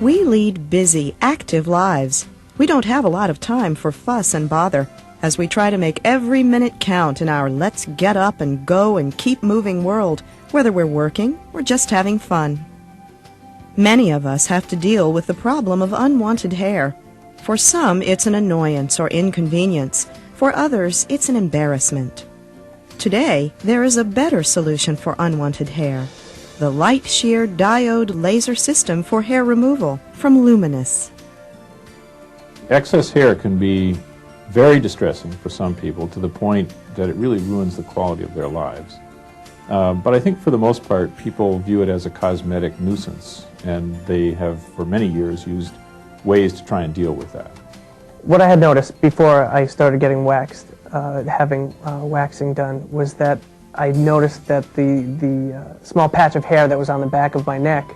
We lead busy, active lives. We don't have a lot of time for fuss and bother as we try to make every minute count in our let's get up and go and keep moving world, whether we're working or just having fun. Many of us have to deal with the problem of unwanted hair. For some, it's an annoyance or inconvenience. For others, it's an embarrassment. Today, there is a better solution for unwanted hair. The LightSheer diode laser system for hair removal from Luminous. Excess hair can be very distressing for some people to the point that it really ruins the quality of their lives. But I think for the most part, people view it as a cosmetic nuisance, and they have for many years used ways to try and deal with that. What I had noticed before I started getting waxed, having waxing done, was that I noticed that the small patch of hair that was on the back of my neck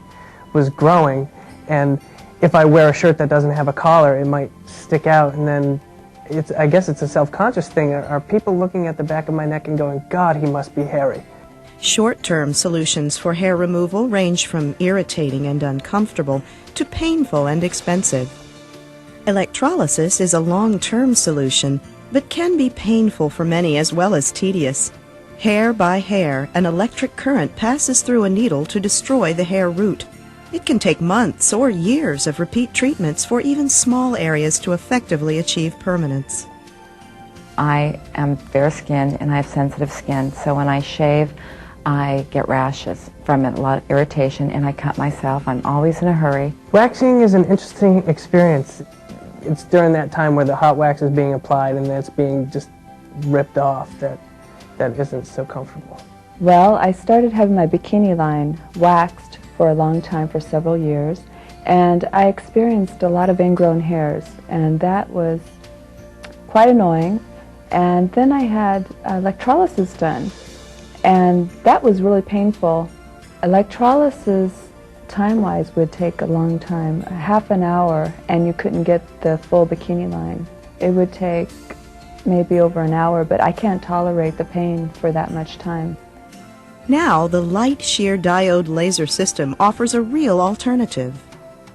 was growing, and if I wear a shirt that doesn't have a collar, it might stick out, and then I guess it's a self-conscious thing. Are people looking at the back of my neck and going, God, he must be hairy? Short-term solutions for hair removal range from irritating and uncomfortable to painful and expensive. Electrolysis is a long-term solution, but can be painful for many as well as tedious. Hair by hair, an electric current passes through a needle to destroy the hair root. It can take months or years of repeat treatments for even small areas to effectively achieve permanence. I am fair-skinned and I have sensitive skin, so when I shave, I get rashes from it, a lot of irritation, and I cut myself. I'm always in a hurry. Waxing is an interesting experience. It's during that time where the hot wax is being applied and then it's being just ripped off that isn't so comfortable. Well, I started having my bikini line waxed for a long time, for several years, and I experienced a lot of ingrown hairs, and that was quite annoying. And then I had electrolysis done, and that was really painful. Electrolysis, time-wise, would take a long time, half an hour, and you couldn't get the full bikini line. It would take maybe over an hour, but I can't tolerate the pain for that much time. Now, the LightSheer diode laser system offers a real alternative.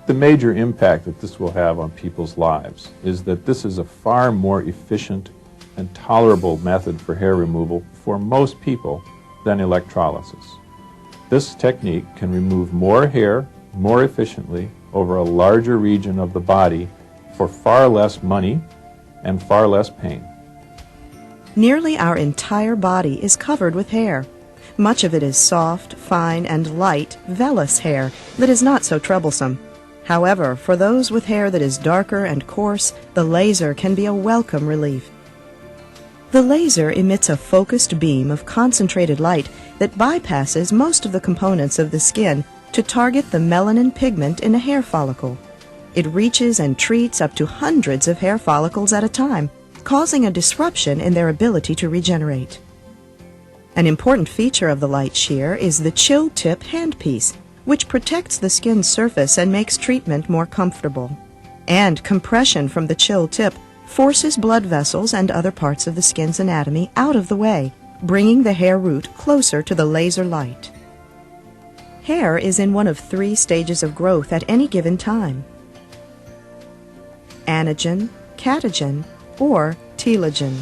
The major impact that this will have on people's lives is that this is a far more efficient and tolerable method for hair removal for most people than electrolysis. This technique can remove more hair more efficiently over a larger region of the body for far less money and far less pain. Nearly our entire body is covered with hair. Much of it is soft, fine, and light, vellus hair that is not so troublesome. However, for those with hair that is darker and coarse, the laser can be a welcome relief. The laser emits a focused beam of concentrated light that bypasses most of the components of the skin to target the melanin pigment in a hair follicle. It reaches and treats up to hundreds of hair follicles at a time, causing a disruption in their ability to regenerate. An important feature of the LightSheer is the chill tip handpiece, which protects the skin's surface and makes treatment more comfortable. And compression from the chill tip forces blood vessels and other parts of the skin's anatomy out of the way, bringing the hair root closer to the laser light. Hair is in one of 3 stages of growth at any given time: anagen, catagen, or telogen.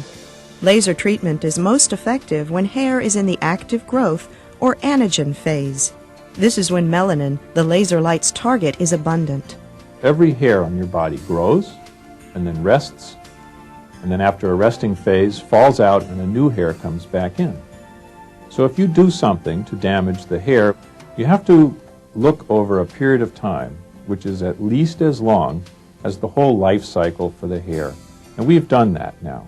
Laser treatment is most effective when hair is in the active growth or anagen phase. This is when melanin, the laser light's target, is abundant. Every hair on your body grows and then rests, and then after a resting phase falls out and a new hair comes back in. So if you do something to damage the hair, you have to look over a period of time which is at least as long as the whole life cycle for the hair. And we've done that now.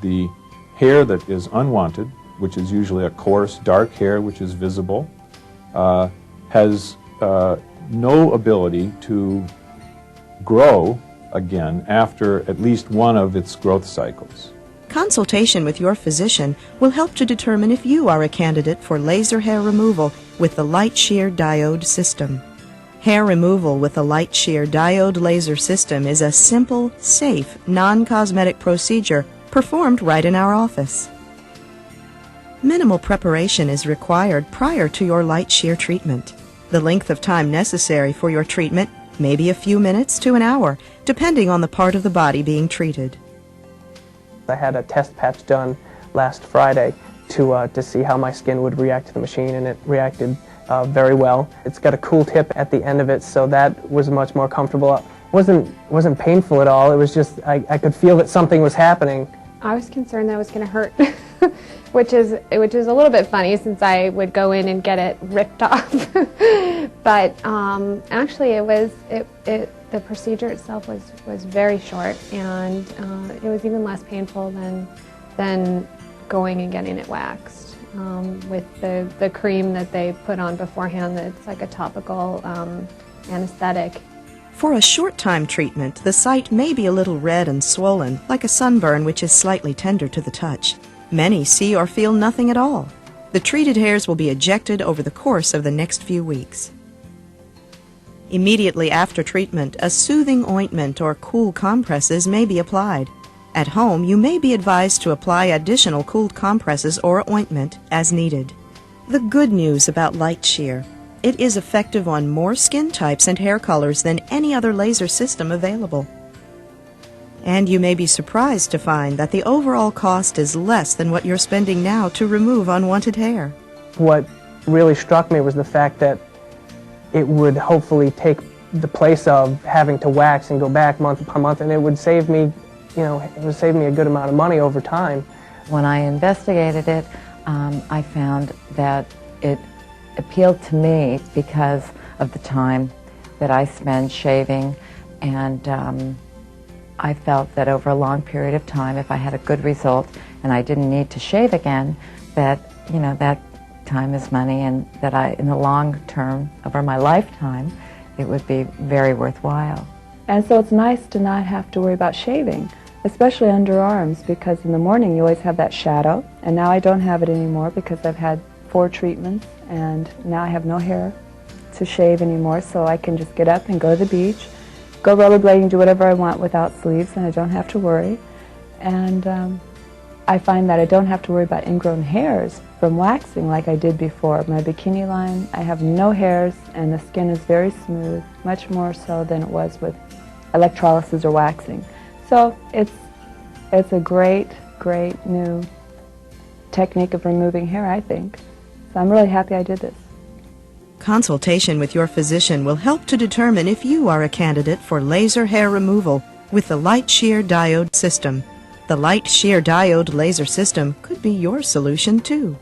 The hair that is unwanted, which is usually a coarse, dark hair which is visible, has no ability to grow again after at least one of its growth cycles. Consultation with your physician will help to determine if you are a candidate for laser hair removal with the LightSheer diode system. Hair removal with the LightSheer diode laser system is a simple, safe, non-cosmetic procedure performed right in our office. Minimal preparation is required prior to your LightSheer treatment. The length of time necessary for your treatment maybe a few minutes to an hour, depending on the part of the body being treated. I had a test patch done last Friday to see how my skin would react to the machine, and it reacted very well. It's got a cool tip at the end of it, so that was much more comfortable. It wasn't painful at all. It was just I could feel that something was happening. I was concerned that it was going to hurt, which is a little bit funny since I would go in and get it ripped off. But actually, the procedure itself was very short, and it was even less painful than going and getting it waxed with the cream that they put on beforehand. That's like a topical anesthetic. For a short-time treatment, the site may be a little red and swollen, like a sunburn which is slightly tender to the touch. Many see or feel nothing at all. The treated hairs will be ejected over the course of the next few weeks. Immediately after treatment, a soothing ointment or cool compresses may be applied. At home, you may be advised to apply additional cooled compresses or ointment as needed. The good news about LightSheer: it is effective on more skin types and hair colors than any other laser system available. And you may be surprised to find that the overall cost is less than what you're spending now to remove unwanted hair. What really struck me was the fact that it would hopefully take the place of having to wax and go back month upon month, and it would save me, a good amount of money over time. When I investigated it, I found that it appealed to me because of the time that I spend shaving, and I felt that over a long period of time, if I had a good result and I didn't need to shave again, that that time is money, and that in the long term, over my lifetime, it would be very worthwhile. And so it's nice to not have to worry about shaving, especially underarms, because in the morning you always have that shadow, and now I don't have it anymore because I've had 4 treatments, and now I have no hair to shave anymore, so I can just get up and go to the beach, go rollerblading, do whatever I want without sleeves, and I don't have to worry. And I find that I don't have to worry about ingrown hairs from waxing like I did before. My bikini line, I have no hairs, and the skin is very smooth, much more so than it was with electrolysis or waxing. So it's a great new technique of removing hair, I think. So I'm really happy I did this. Consultation with your physician will help to determine if you are a candidate for laser hair removal with the LightSheer diode system. The LightSheer diode laser system could be your solution too.